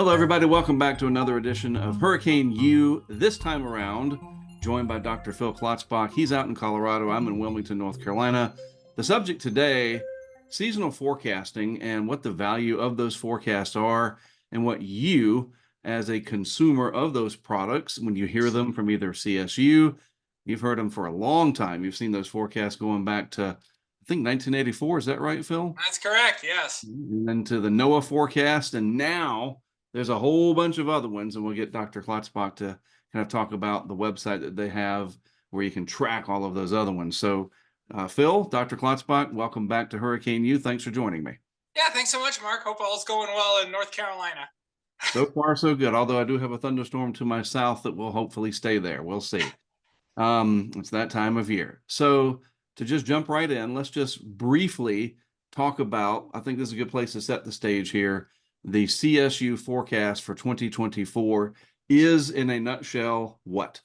Hello, everybody. Welcome back to another edition of Hurricane U. This time around, joined by Dr. Phil Klotzbach. He's out in Colorado. I'm in Wilmington, North Carolina. The subject today, seasonal forecasting and what the value of those forecasts are and what you, as a consumer of those products, when you hear them from either CSU, you've heard them for a long time. You've seen those forecasts going back to, I think, 1984. Is that right, Phil? That's correct, yes. And then to the NOAA forecast, and now there's a whole bunch of other ones, and we'll get Dr. Klotzbach to kind of talk about the website that they have where you can track all of those other ones. So, Phil, Dr. Klotzbach, welcome back to Hurricane U. Thanks for joining me. Yeah, thanks so much, Mark. Hope all's going well in North Carolina. So far, so good, although I do have a thunderstorm to my south that will hopefully stay there. We'll see. It's that time of year. So to just jump right in, let's just briefly talk about, I think this is a good place to set the stage here. The CSU forecast for 2024 is, in a nutshell, what?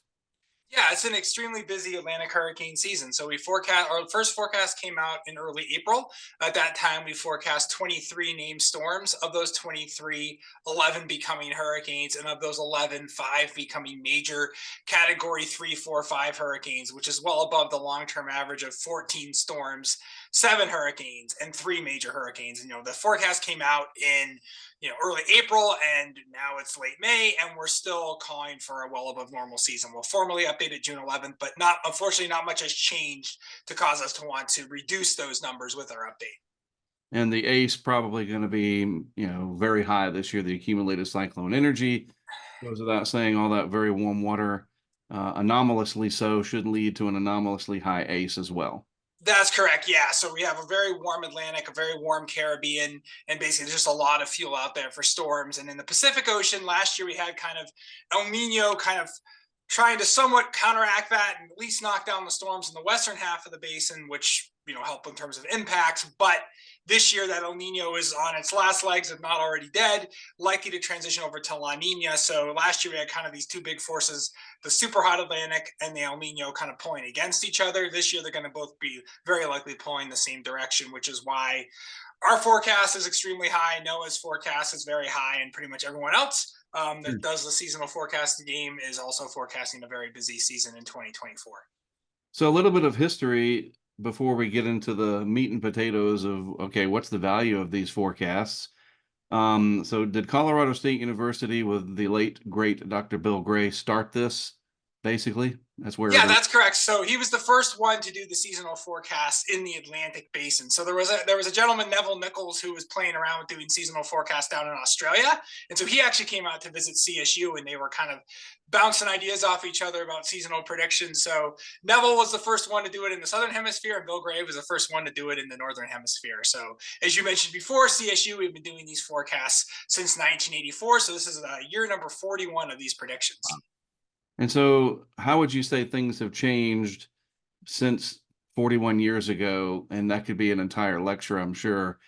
Yeah, it's an extremely busy Atlantic hurricane season. So our first forecast came out in early April. At that time, we forecast 23 named storms. Of those 23, 11 becoming hurricanes, and of those 11, 5 becoming major category 3, 4, 5 hurricanes, which is well above the long-term average of 14 storms, 7 hurricanes, and 3 major hurricanes. And, the forecast came out in early April, and now it's late May, and we're still calling for a well above normal season. We'll formally update it June 11th, but unfortunately, not much has changed to cause us to want to reduce those numbers with our update. And the ACE probably going to be, very high this year. The accumulated cyclone energy goes without saying. All that very warm water, anomalously so, should lead to an anomalously high ACE as well. That's correct. Yeah. So we have a very warm Atlantic, a very warm Caribbean, and basically just a lot of fuel out there for storms. And in the Pacific Ocean, last year we had kind of El Nino kind of trying to somewhat counteract that and at least knock down the storms in the western half of the basin, which help in terms of impacts. But this year, that El Nino is on its last legs, if not already dead, likely to transition over to La Nina. So last year, we had kind of these two big forces, the super hot Atlantic and the El Nino, kind of pulling against each other. This year, they're going to both be very likely pulling the same direction, which is why our forecast is extremely high. NOAA's forecast is very high, and pretty much everyone else that does the seasonal forecasting game is also forecasting a very busy season in 2024. So a little bit of history before we get into the meat and potatoes of, okay, what's the value of these forecasts? So did Colorado State University with the late, great Dr. Bill Gray start this, basically? That's correct. So he was the first one to do the seasonal forecast in the Atlantic basin. So there was a gentleman, Neville Nichols, who was playing around with doing seasonal forecasts down in Australia. And so he actually came out to visit CSU, and they were kind of bouncing ideas off each other about seasonal predictions. So Neville was the first one to do it in the Southern Hemisphere, and Bill Gray was the first one to do it in the Northern Hemisphere. So as you mentioned before, CSU, we've been doing these forecasts since 1984. So this is year number 41 of these predictions. Wow. And so how would you say things have changed since 41 years ago? And that could be an entire lecture, I'm sure.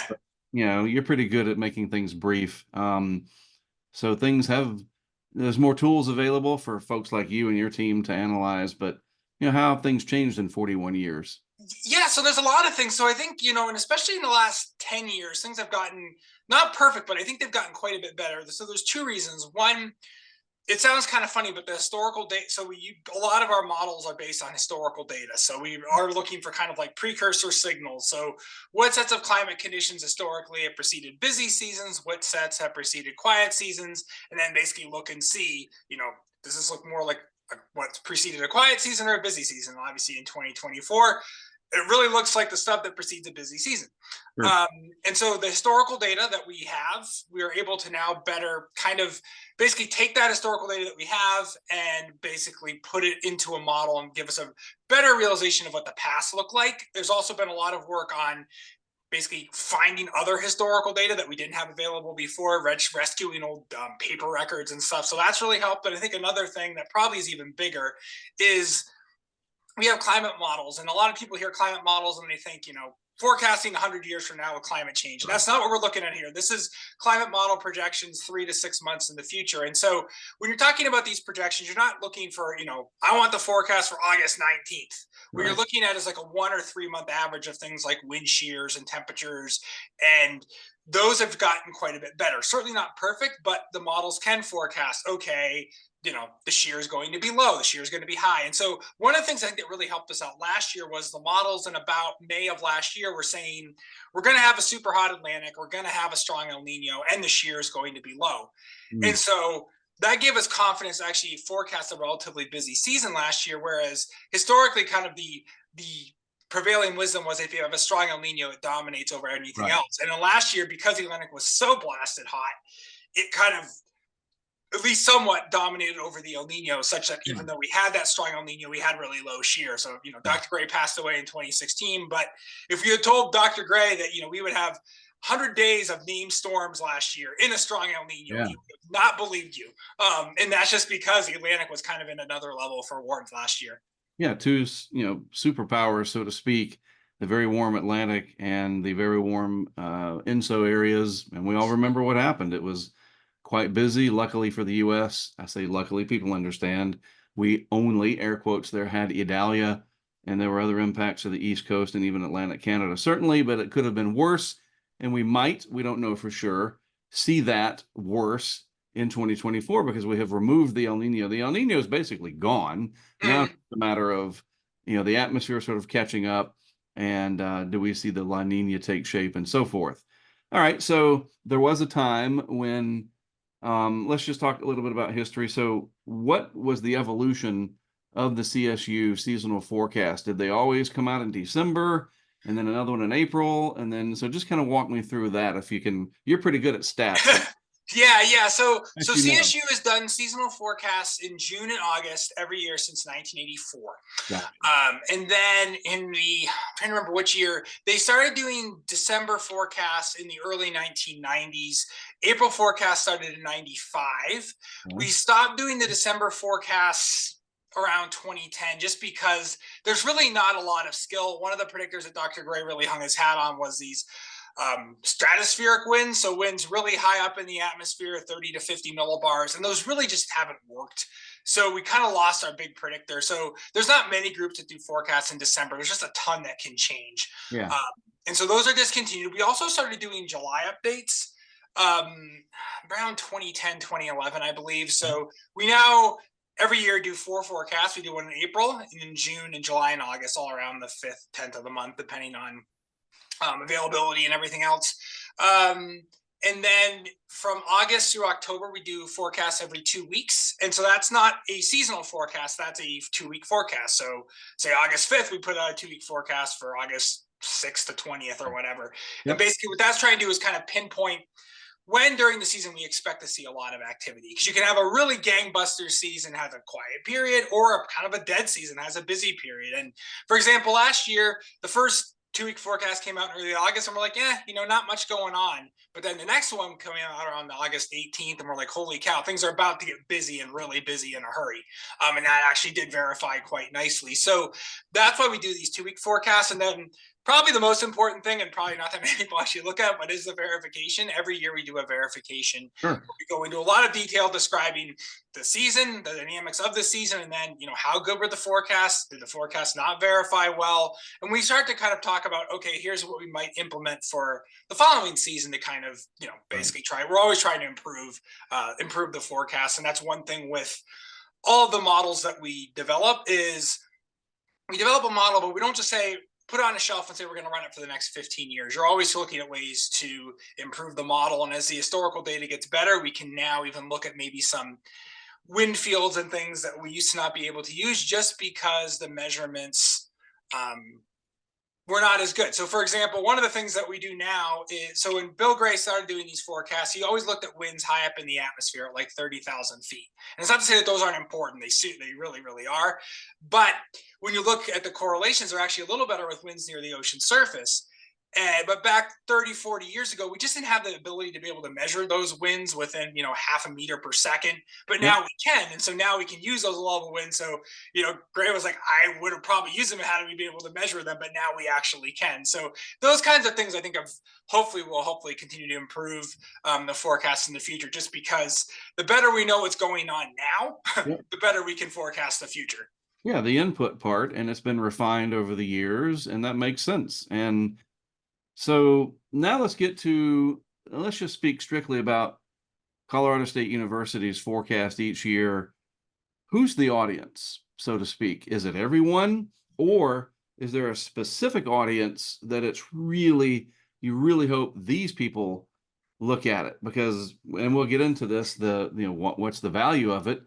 But, you're pretty good at making things brief. So there's more tools available for folks like you and your team to analyze, but how have things changed in 41 years? Yeah, so there's a lot of things. So I think, and especially in the last 10 years, things have gotten not perfect, but I think they've gotten quite a bit better. So there's two reasons. One, it sounds kind of funny, but the historical data, so a lot of our models are based on historical data. So we are looking for kind of like precursor signals. So what sets of climate conditions historically have preceded busy seasons? What sets have preceded quiet seasons? And then basically look and see, does this look more like what's preceded a quiet season or a busy season? Obviously in 2024, it really looks like the stuff that precedes a busy season. Sure. And so the historical data that we have, we are able to now better kind of basically take that historical data that we have and basically put it into a model and give us a better realization of what the past looked like. There's also been a lot of work on basically finding other historical data that we didn't have available before, rescuing old paper records and stuff. So that's really helped. But I think another thing that probably is even bigger is we have climate models, and a lot of people hear climate models and they think, forecasting 100 years from now with climate change. And that's not what we're looking at here. This is climate model projections 3 to 6 months in the future. And so when you're talking about these projections, you're not looking for, I want the forecast for August 19th. What you're looking at is like a 1 or 3 month average of things like wind shears and temperatures. And those have gotten quite a bit better. Certainly not perfect, but the models can forecast, okay, the shear is going to be low, the shear is going to be high. And so one of the things I think that really helped us out last year was the models in about May of last year were saying, we're going to have a super hot Atlantic, we're going to have a strong El Nino, and the shear is going to be low. And so that gave us confidence to actually forecast a relatively busy season last year, whereas historically kind of the prevailing wisdom was if you have a strong El Nino, it dominates over anything else. And then last year, because the Atlantic was so blasted hot, it kind of at least somewhat dominated over the El Nino, such that even though we had that strong El Nino, we had really low shear. So, Dr. Gray passed away in 2016. But if you had told Dr. Gray that, we would have 100 days of named storms last year in a strong El Nino, he would have not believed you. And that's just because the Atlantic was kind of in another level for warmth last year. Yeah, two, superpowers, so to speak, the very warm Atlantic and the very warm INSO areas. And we all remember what happened. It was quite busy. Luckily for the U.S., I say luckily, people understand, we only, air quotes there, had Idalia, and there were other impacts to the East Coast and even Atlantic Canada, certainly, but it could have been worse. And we don't know for sure, see that worse in 2024 because we have removed the El Nino. The El Nino is basically gone. Now it's a matter of, the atmosphere sort of catching up, and do we see the La Nina take shape and so forth. All right, so there was a time when, let's just talk a little bit about history. So what was the evolution of the CSU seasonal forecast? Did they always come out in December and then another one in April? And then, so just kind of walk me through that if you can. You're pretty good at stats. Yeah. So CSU has done seasonal forecasts in June and August every year since 1984. And then I'm trying to remember which year, they started doing December forecasts in the early 1990s. April forecast started in 95. We stopped doing the December forecasts around 2010 just because there's really not a lot of skill. One of the predictors that Dr. Gray really hung his hat on was these stratospheric winds, so winds really high up in the atmosphere, 30 to 50 millibars, and those really just haven't worked. So we kind of lost our big predictor. So there's not many groups that do forecasts in December. There's just a ton that can change. And so those are discontinued. We also started doing July updates around 2010, 2011, I believe. So we now every year do 4 forecasts. We do one in April, and in June, and July, and August, all around the 5th, 10th of the month, depending on availability and everything else. And then from August through October, we do forecasts every 2 weeks. And so that's not a seasonal forecast, that's a 2-week forecast. So say August 5th, we put out a 2-week forecast for August 6th to 20th or whatever. And basically what that's trying to do is kind of pinpoint when during the season we expect to see a lot of activity. Because you can have a really gangbuster season, has a quiet period, or a kind of a dead season, has a busy period. And for example, last year, the first 2-week forecast came out in early August, and we're like, not much going on. But then the next one coming out around August 18th, and we're like, holy cow, things are about to get busy and really busy in a hurry. And that actually did verify quite nicely. So that's why we do these 2-week forecasts. And then probably the most important thing, and probably not that many people actually look at, but is the verification. Every year we do a verification. We go into a lot of detail describing the season, the dynamics of the season, and then, how good were the forecasts? Did the forecast not verify well? And we start to kind of talk about, okay, here's what we might implement for the following season to kind of, basically try. We're always trying to improve the forecast. And that's one thing with all of the models that we develop is we develop a model, but we don't just say, put it on a shelf and say we're going to run it for the next 15 years. You're always looking at ways to improve the model. And as the historical data gets better, we can now even look at maybe some wind fields and things that we used to not be able to use just because the measurements were not as good. So for example, one of the things that we do now is, so when Bill Gray started doing these forecasts, he always looked at winds high up in the atmosphere at like 30,000 feet. And it's not to say that those aren't important. They really, really are. But when you look at the correlations, they're actually a little better with winds near the ocean surface. But back 30, 40 years ago, we just didn't have the ability to be able to measure those winds within, half a meter per second. But Yep. now we can. And so now we can use those level winds. So, Gray was like, I would have probably used them had we been able to measure them, but now we actually can. So those kinds of things I think will hopefully continue to improve the forecast in the future, just because the better we know what's going on now, Yep. the better we can forecast the future. Yeah, the input part, and it's been refined over the years, and that makes sense. And so now let's just speak strictly about Colorado State University's forecast each year. Who's the audience, so to speak? Is it everyone, or is there a specific audience that you really hope these people look at it? Because, and we'll get into this, what's the value of it?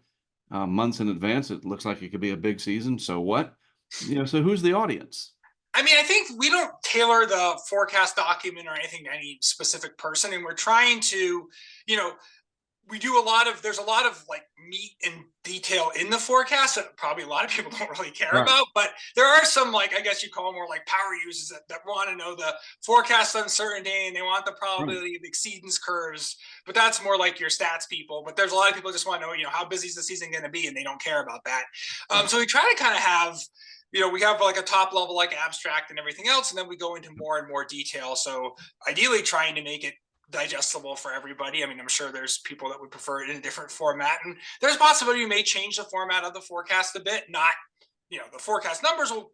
Months in advance, it looks like it could be a big season. So what? So who's the audience? I mean, I think we don't tailor the forecast document or anything to any specific person, and we're trying to, there's a lot of like meat and detail in the forecast that probably a lot of people don't really care Right. about, but there are some, like, I guess you call them more like power users that want to know the forecast uncertainty, and they want the probability of exceedance curves, but that's more like your stats people. But there's a lot of people that just want to know, how busy is the season going to be, and they don't care about that. So we try to kind of have, we have like a top level, like abstract and everything else, and then we go into more and more detail. So ideally trying to make it digestible for everybody. I mean, I'm sure there's people that would prefer it in a different format, and there's a possibility you may change the format of the forecast a bit. Not, the forecast numbers will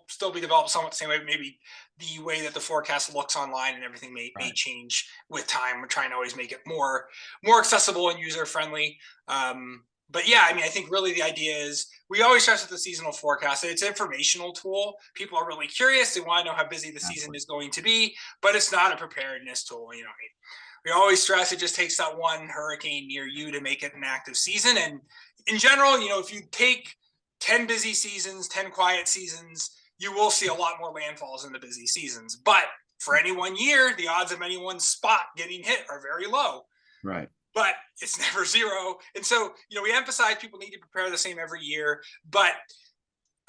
still be developed somewhat the same way. Maybe the way that the forecast looks online and everything may change with time. We're trying to always make it more accessible and user friendly. But yeah, I mean, I think really the idea is we always stress with the seasonal forecast. It's an informational tool. People are really curious. They want to know how busy the season is going to be, but it's not a preparedness tool. We always stress it just takes that one hurricane near you to make it an active season. And in general, if you take 10 busy seasons, 10 quiet seasons, you will see a lot more landfalls in the busy seasons. But for any one year, the odds of any one spot getting hit are very low. Right. But it's never zero. And so, we emphasize people need to prepare the same every year. But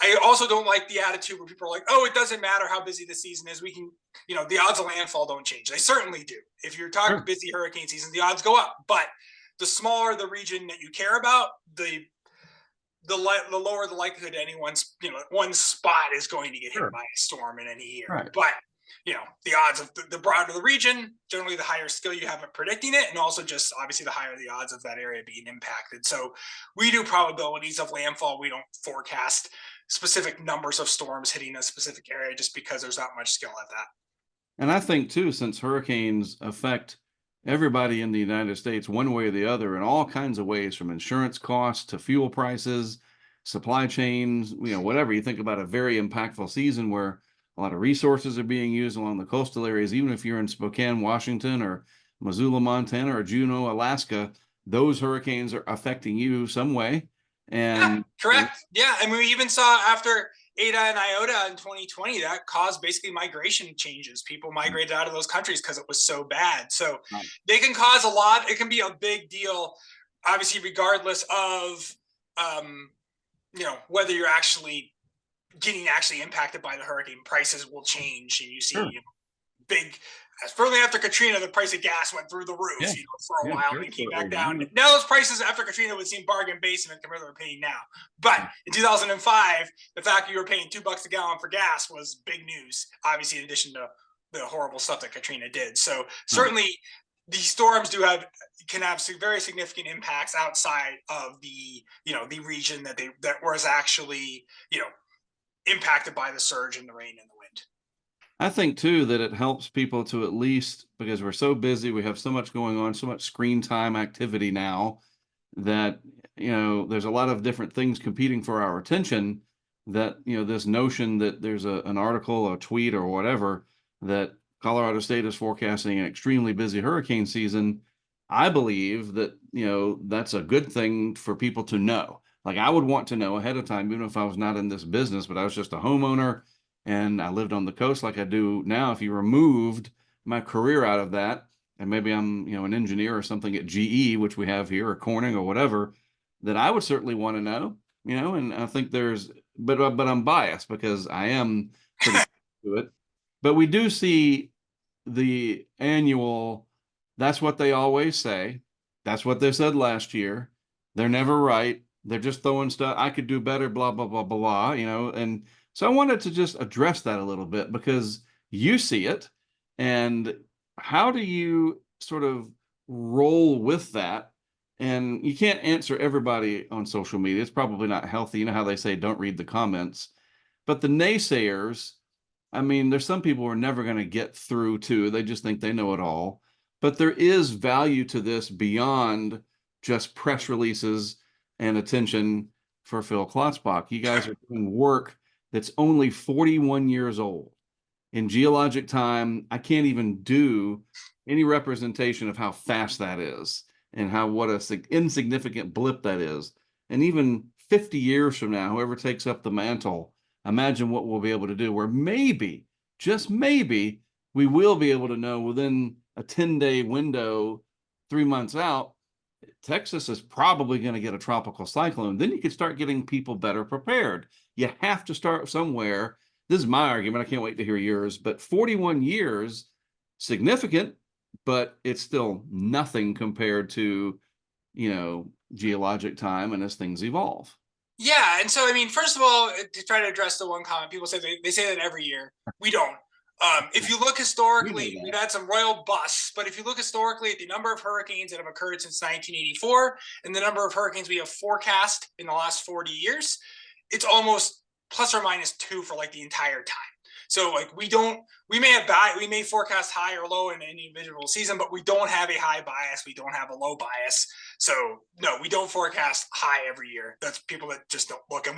I also don't like the attitude where people are like, oh, it doesn't matter how busy the season is. We can, the odds of landfall don't change. They certainly do. If you're talking busy hurricane season, the odds go up. But the smaller the region that you care about, the lower the likelihood anyone's, one spot is going to get hit by a storm in any year. Right. But the odds of the broader the region, generally the higher skill you have at predicting it, and also just obviously the higher the odds of that area being impacted. So we do probabilities of landfall. We don't forecast specific numbers of storms hitting a specific area just because there's not much skill at that. And I think too, since hurricanes affect everybody in the United States one way or the other in all kinds of ways, from insurance costs to fuel prices, supply chains, whatever. You think about a very impactful season where a lot of resources are being used along the coastal areas. Even if you're in Spokane, Washington, or Missoula, Montana, or Juneau, Alaska, those hurricanes are affecting you some way. And yeah, correct. Yeah. And we even saw after Eta and Iota in 2020, that caused basically migration changes. People migrated out of those countries because it was so bad. So they can cause a lot. It can be a big deal, obviously, regardless of, whether you're actually getting impacted by the hurricane. Prices will change, and you see big. Certainly after Katrina, the price of gas went through the roof for a while, and it came back down. Now those prices after Katrina would seem bargain basement compared to what we're paying now. But in 2005, the fact that you were paying $2 a gallon for gas was big news, obviously, in addition to the horrible stuff that Katrina did. So certainly these storms can have very significant impacts outside of the region that was actually impacted by the surge and the rain and the wind. I think too that it helps people to, at least because we're so busy, we have so much going on, so much screen time activity now, that there's a lot of different things competing for our attention, that this notion that there's an article, a tweet, or whatever, that Colorado State is forecasting an extremely busy hurricane season. I believe that that's a good thing for people to know. Like, I would want to know ahead of time, even if I was not in this business, but I was just a homeowner and I lived on the coast like I do now. If you removed my career out of that, and maybe I'm an engineer or something at GE, which we have here, or Corning or whatever, that I would certainly want to know. And I think but I'm biased because I am pretty to it. But we do see the annual, that's what they always say. That's what they said last year. They're never right. They're just throwing stuff. I could do better, blah, blah, blah, blah, you know. And so I wanted to just address that a little bit because you see it. And how do you sort of roll with that? And you can't answer everybody on social media. It's probably not healthy. You know how they say, don't read the comments. But the naysayers, I mean, there's some people who are never going to get through to, they just think they know it all. But there is value to this beyond just press releases and attention for Phil Klotzbach. You guys are doing work that's only 41 years old. In geologic time, I can't even do any representation of how fast that is and how what a insignificant blip that is. And even 50 years from now, whoever takes up the mantle, imagine what we'll be able to do, where maybe, just maybe, we will be able to know within a 10-day window, 3 months out, Texas is probably going to get a tropical cyclone. Then you could start getting people better prepared. You have to start somewhere. This is my argument. I can't wait to hear yours. But 41 years, significant, but it's still nothing compared to, geologic time and as things evolve. Yeah, and so I mean, first of all, to try to address the one comment, people say they say that every year. We don't. If you look historically, we've had some royal busts, but if you look historically at the number of hurricanes that have occurred since 1984 and the number of hurricanes we have forecast in the last 40 years, it's almost plus or minus 2 for like the entire time. So like we may forecast high or low in any individual season, but we don't have a high bias. We don't have a low bias. So no, we don't forecast high every year. That's people that just don't look. And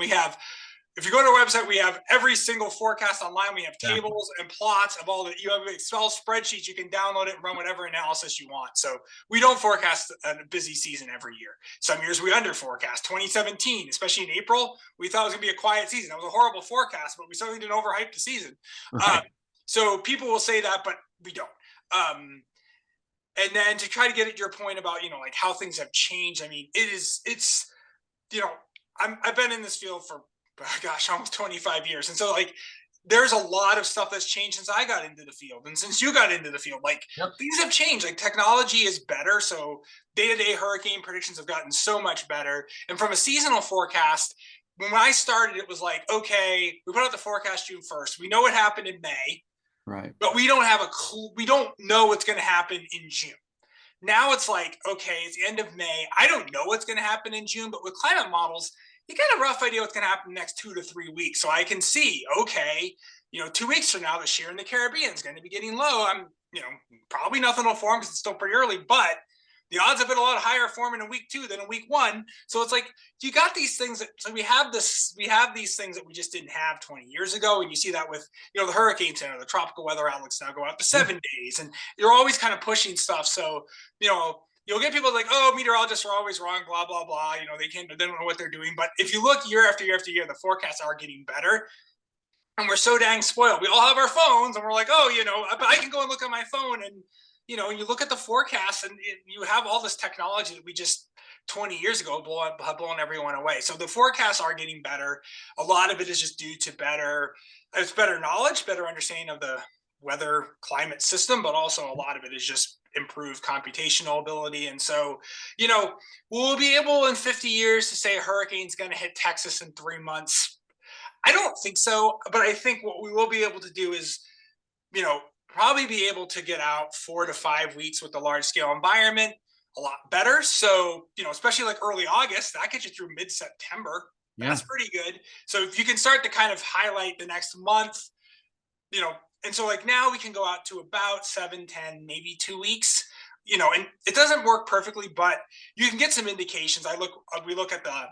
if you go to our website, we have every single forecast online. We have tables and plots of all you have Excel spreadsheets. You can download it and run whatever analysis you want. So we don't forecast a busy season every year. Some years we under forecast. 2017, especially in April, we thought it was going to be a quiet season. It was a horrible forecast, but we certainly didn't overhype the season. Right. So people will say that, but we don't. And then to try to get at your point about, like how things have changed. I mean, I've been in this field for, almost 25 years. And so like, there's a lot of stuff that's changed since I got into the field and since you got into the field. Like things have changed. Like technology is better. So day-to-day hurricane predictions have gotten so much better. And from a seasonal forecast, when I started, it was like, okay, we put out the forecast June 1st. We know what happened in May. Right. But we don't have a clue. We don't know what's going to happen in June. Now it's like, okay, it's the end of May. I don't know what's going to happen in June, but with climate models, you get a rough idea what's going to happen in the next 2 to 3 weeks. So I can see, okay, 2 weeks from now, the shear in the Caribbean is going to be getting low. I'm, probably nothing will form because it's still pretty early, but the odds have been a lot higher forming in week 2 than in week 1. So it's like, you got these things so we have these things that we just didn't have 20 years ago. And you see that with, the Hurricane Center, the tropical weather outlooks now go out to 7 days, and you're always kind of pushing stuff. So, you'll get people like, oh, meteorologists are always wrong, blah, blah, blah. They don't know what they're doing. But if you look year after year after year, the forecasts are getting better. And we're so dang spoiled. We all have our phones and we're like, oh, but I can go and look on my phone and, and you look at the forecast and you have all this technology that we just 20 years ago blown everyone away. So the forecasts are getting better. A lot of it is just due to better knowledge, better understanding of the weather climate system, but also a lot of it is just improved computational ability. And so, we'll be able in 50 years to say a hurricane's going to hit Texas in 3 months. I don't think so, but I think what we will be able to do is, probably be able to get out 4 to 5 weeks with the large scale environment a lot better. So, especially like early August, that gets you through mid-September. Yeah. That's pretty good. So if you can start to kind of highlight the next month, and so like now we can go out to about 7, 10, maybe 2 weeks, and it doesn't work perfectly, but you can get some indications. We look at the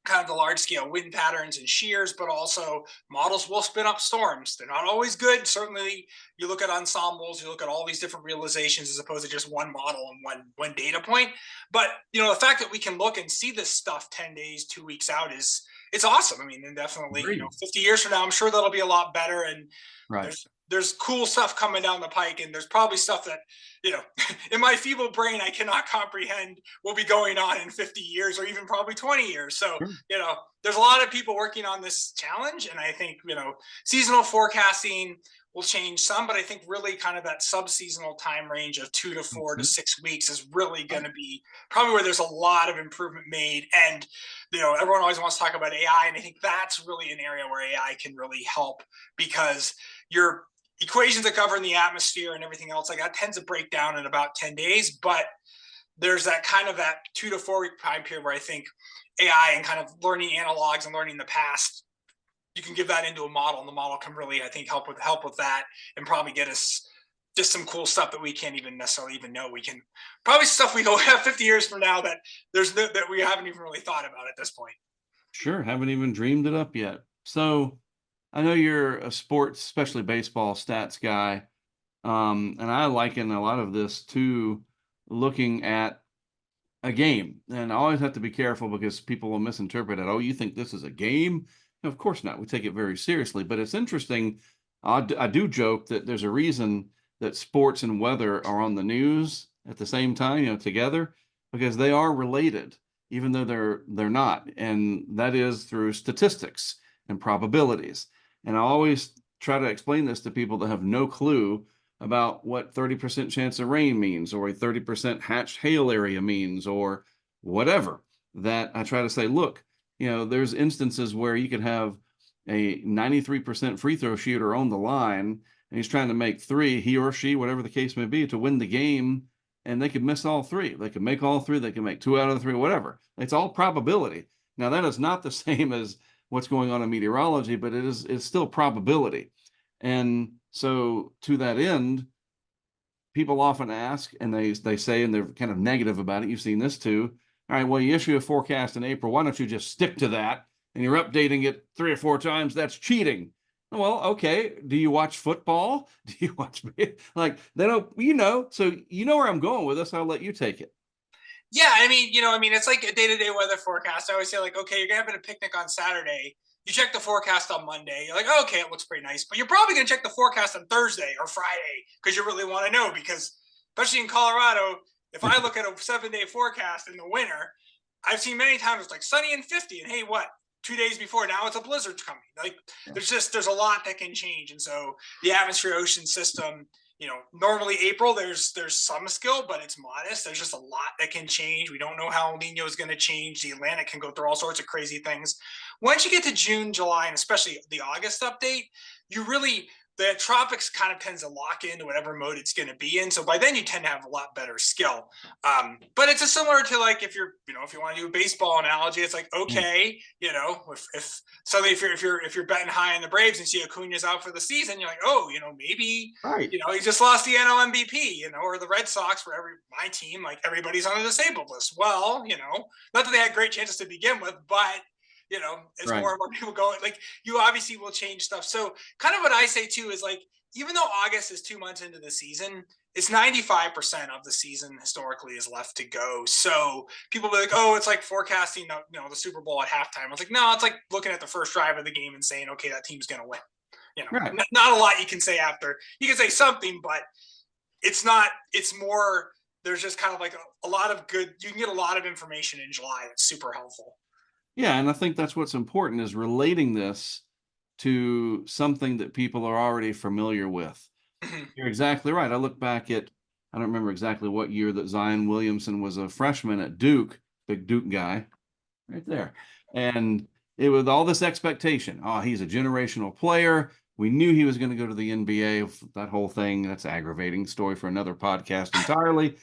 kind of the large scale wind patterns and shears, but also models will spin up storms. They're not always good. Certainly you look at ensembles, you look at all these different realizations as opposed to just one model and one data point. But, the fact that we can look and see this stuff 10 days, 2 weeks out it's awesome. I mean, and definitely, 50 years from now, I'm sure that'll be a lot better. And there's cool stuff coming down the pike, and there's probably stuff that, in my feeble brain, I cannot comprehend will be going on in 50 years or even probably 20 years. So, Sure. there's a lot of people working on this challenge. And I think, seasonal forecasting will change some, but I think really kind of that sub-seasonal time range of 2 to 4 to 6 weeks is really going to be probably where there's a lot of improvement made. And, everyone always wants to talk about AI. And I think that's really an area where AI can really help, because your equations that govern the atmosphere and everything else like that tends to break down in about 10 days. But there's that 2 to 4 week time period where I think AI and kind of learning analogs and learning the past, you can give that into a model, and the model can really, I think, help with that, and probably get us just some cool stuff that we can't even necessarily even know. We can probably stuff we go have 50 years from now that that we haven't even really thought about at this point. Sure, haven't even dreamed it up yet. So I know you're a sports, especially baseball stats guy, and I liken a lot of this to looking at a game. And I always have to be careful because people will misinterpret it. Oh, you think this is a game? No, of course not. We take it very seriously. But it's interesting. I do joke that there's a reason that sports and weather are on the news at the same time, together, because they are related, even though they're not. And that is through statistics and probabilities. And I always try to explain this to people that have no clue about what 30% chance of rain means, or a 30% hatched hail area means, or whatever. That I try to say, look, there's instances where you could have a 93% free throw shooter on the line, and he's trying to make 3, he or she, whatever the case may be, to win the game, and they could miss all 3. They can make all 3, they can make 2 out of the 3, whatever. It's all probability. Now, that is not the same as what's going on in meteorology, but it's still probability. And so to that end, people often ask, and they say, and they're kind of negative about it. You've seen this too. All right, well, you issue a forecast in April. Why don't you just stick to that? And you're updating it 3 or 4 times. That's cheating. Well, okay. Do you watch football? Do you watch like they don't? So you know where I'm going with this. I'll let you take it. Yeah, it's like a day-to-day weather forecast. I always say, like, okay, you're gonna have a picnic on Saturday. You check the forecast on Monday. You're like, oh, okay, it looks pretty nice. But you're probably going to check the forecast on Thursday or Friday because you really want to know. Because especially in Colorado, if I look at a 7-day forecast in the winter, I've seen many times it's like sunny and 50. And hey, what? 2 days before, now it's a blizzard coming. Like there's a lot that can change. And so the atmosphere ocean system, normally April, there's some skill, but it's modest. There's just a lot that can change. We don't know how El Nino is going to change. The Atlantic can go through all sorts of crazy things. Once you get to June, July, and especially the August update, the tropics kind of tends to lock into whatever mode it's going to be in. So by then you tend to have a lot better skill. But it's similar to like if you want to do a baseball analogy, it's like, okay, if suddenly if you're betting high on the Braves and see Acuna's out for the season, you're like, oh, maybe right. He just lost the NL MVP, or the Red Sox for my team, like everybody's on the disabled list. Well, not that they had great chances to begin with, but as right. more and more people go, like you obviously will change stuff. So kind of what I say too is like, even though August is 2 months into the season, it's 95% of the season historically is left to go. So people will be like, oh, it's like forecasting, the Super Bowl at halftime. I was like, no, it's like looking at the first drive of the game and saying, okay, that team's going to win. Right. Not a lot you can say after. You can say something, but it's more, there's just kind of like a lot of good, you can get a lot of information in July. That's super helpful. Yeah, and I think that's what's important is relating this to something that people are already familiar with. You're exactly right. I look back at, I don't remember exactly what year that Zion Williamson was a freshman at Duke, big Duke guy, right there. And it was all this expectation. Oh, he's a generational player. We knew he was going to go to the NBA, that whole thing. That's an aggravating story for another podcast entirely.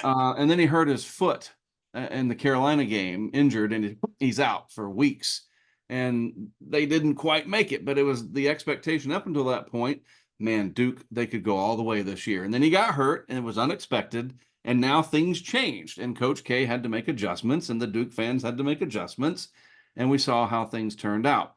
And then he hurt his foot in the Carolina game, injured, and he's out for weeks. And they didn't quite make it, but it was the expectation up until that point. Man, Duke, they could go all the way this year. And then he got hurt, and it was unexpected. And now things changed, and Coach K had to make adjustments, and the Duke fans had to make adjustments. And we saw how things turned out.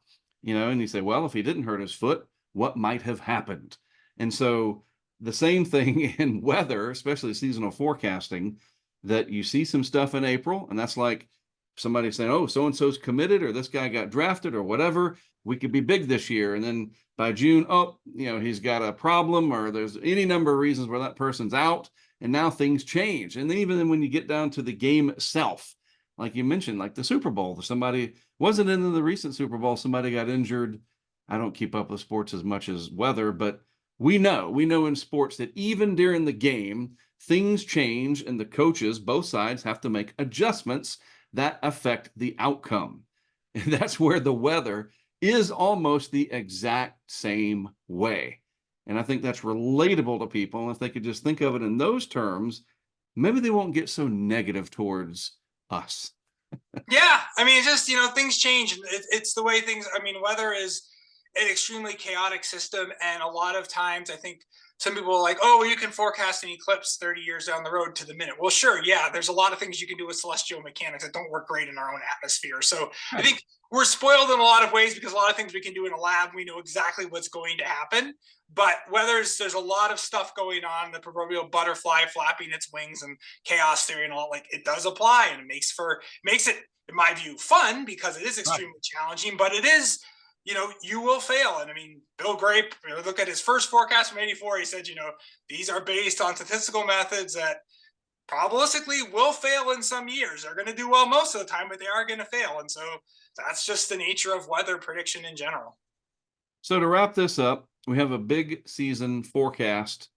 And you say, well, if he didn't hurt his foot, what might have happened? And so the same thing in weather, especially seasonal forecasting, that you see some stuff in April, and that's like somebody saying, oh, so-and-so's committed, or this guy got drafted, or whatever, we could be big this year. And then by June, oh, he's got a problem, or there's any number of reasons where that person's out, and now things change. And then even when you get down to the game itself, like you mentioned, like the Super Bowl, somebody wasn't in the recent Super Bowl, somebody got injured. I don't keep up with sports as much as weather, but we know in sports that even during the game, things change, and the coaches, both sides, have to make adjustments that affect the outcome. And that's where the weather is almost the exact same way. And I think that's relatable to people. And if they could just think of it in those terms, maybe they won't get so negative towards us. Yeah, I mean, it's just, things change. It's the way things, I mean, weather is an extremely chaotic system. And a lot of times I think some people are like, oh, well, you can forecast an eclipse 30 years down the road to the minute. Well, sure. Yeah, there's a lot of things you can do with celestial mechanics that don't work great in our own atmosphere. So I think we're spoiled in a lot of ways because a lot of things we can do in a lab, we know exactly what's going to happen. But there's a lot of stuff going on, the proverbial butterfly flapping its wings and chaos theory and all, like, it does apply, and it makes it, in my view, fun because it is extremely challenging, but it is, you will fail. And I mean, Bill Grape, look at his first forecast from '84. He said, these are based on statistical methods that probabilistically will fail in some years. They're going to do well most of the time, but they are going to fail. And so that's just the nature of weather prediction in general. So to wrap this up, we have a big season forecast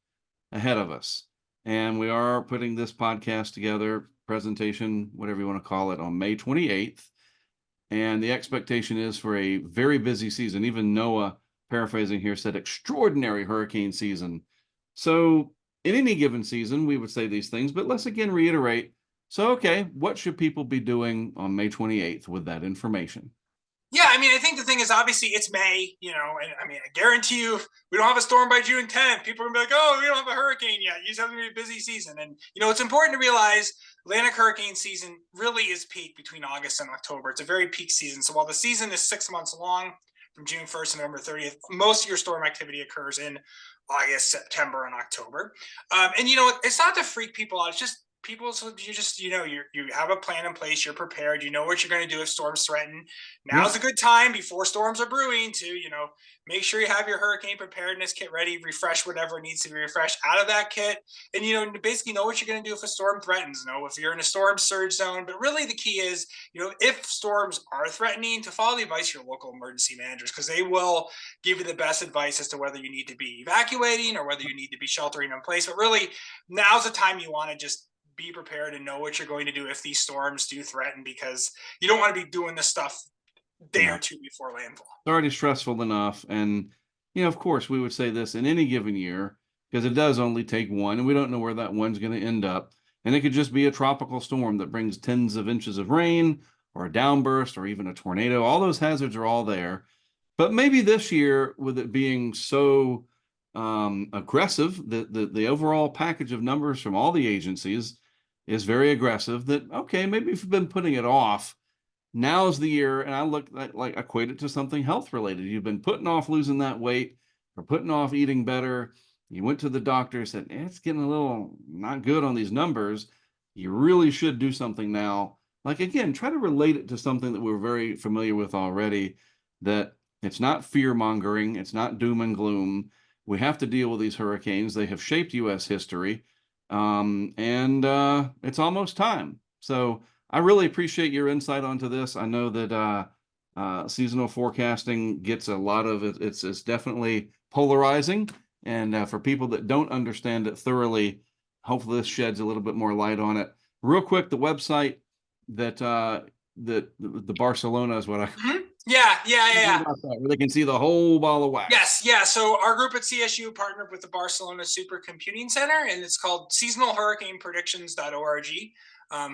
ahead of us. And we are putting this podcast together, presentation, whatever you want to call it, on May 28th. And the expectation is for a very busy season. Even NOAA, paraphrasing here, said extraordinary hurricane season. So in any given season, we would say these things, but let's again reiterate. So, okay, what should people be doing on May 28th with that information? Yeah, I mean, I think the thing is, obviously it's May, and I mean, I guarantee you, we don't have a storm by June 10th. People are gonna be like, oh, we don't have a hurricane yet. You just have to be a busy season. And, it's important to realize Atlantic hurricane season really is peak between August and October. It's a very peak season. So while the season is 6 months long, from June 1st to November 30th, most of your storm activity occurs in August, September, and October. And, it's not to freak people out. It's just people, so you just, you have a plan in place, you're prepared, you know what you're going to do if storms threaten. Now's a good time before storms are brewing to, make sure you have your hurricane preparedness kit ready, refresh whatever needs to be refreshed out of that kit, and basically know what you're going to do if a storm threatens, if you're in a storm surge zone. But really the key is, if storms are threatening, to follow the advice of your local emergency managers, because they will give you the best advice as to whether you need to be evacuating or whether you need to be sheltering in place. But really, now's the time you want to just be prepared and know what you're going to do if these storms do threaten, because you don't want to be doing this stuff day or two before landfall. It's already stressful enough. And, of course, we would say this in any given year, because it does only take one, and we don't know where that one's going to end up. And it could just be a tropical storm that brings tens of inches of rain, or a downburst, or even a tornado. All those hazards are all there. But maybe this year, with it being so aggressive, the overall package of numbers from all the agencies is very aggressive, that, okay, maybe if you've been putting it off, now's the year. And I look like equate it to something health related. You've been putting off losing that weight, or putting off eating better. You went to the doctor, said, it's getting a little not good on these numbers. You really should do something now. Like, again, try to relate it to something that we're very familiar with already, that it's not fear mongering. It's not doom and gloom. We have to deal with these hurricanes. They have shaped U.S. history. And it's almost time. So I really appreciate your insight onto this. I know that seasonal forecasting gets a lot of it. It's definitely polarizing. And for people that don't understand it thoroughly, hopefully this sheds a little bit more light on it. Real quick, the website that the Barcelona is what I... Yeah. Where they can see the whole ball of wax. Yes, yeah. So our group at CSU partnered with the Barcelona Supercomputing Center, and it's called seasonalhurricanepredictions.org.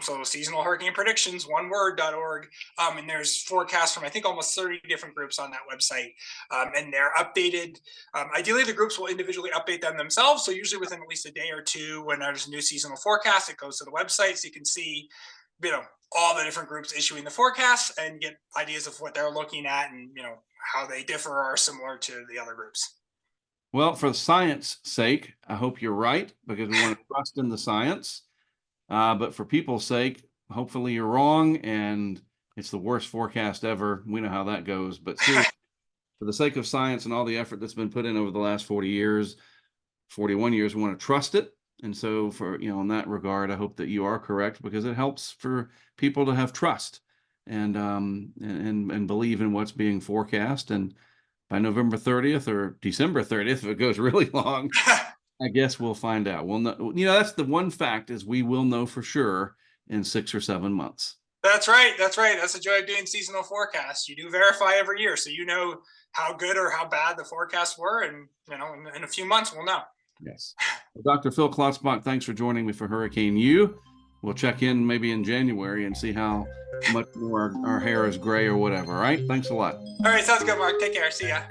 So seasonal hurricane predictions, one word.org. And there's forecasts from, I think, almost 30 different groups on that website. And they're updated. Ideally, the groups will individually update them themselves. So usually within at least a day or two, when there's a new seasonal forecast, it goes to the website so you can see, all the different groups issuing the forecasts and get ideas of what they're looking at and, how they differ or are similar to the other groups. Well, for science sake, I hope you're right, because we want to trust in the science. But for people's sake, hopefully you're wrong and it's the worst forecast ever. We know how that goes, but seriously, for the sake of science and all the effort that's been put in over the last 40 years, 41 years, we want to trust it. And so for, in that regard, I hope that you are correct, because it helps for people to have trust and believe in what's being forecast. And by November 30th or December 30th, if it goes really long, I guess we'll find out. We'll know, that's the one fact, is we will know for sure in 6 or 7 months. That's right. That's right. That's the joy of doing seasonal forecasts. You do verify every year, so you know how good or how bad the forecasts were, and in a few months we'll know. Yes. Well, Dr. Phil Klotzbach, thanks for joining me for Hurricane U. We'll check in maybe in January and see how much more our hair is gray or whatever. All right. Thanks a lot. All right. Sounds good, Mark. Take care. See ya.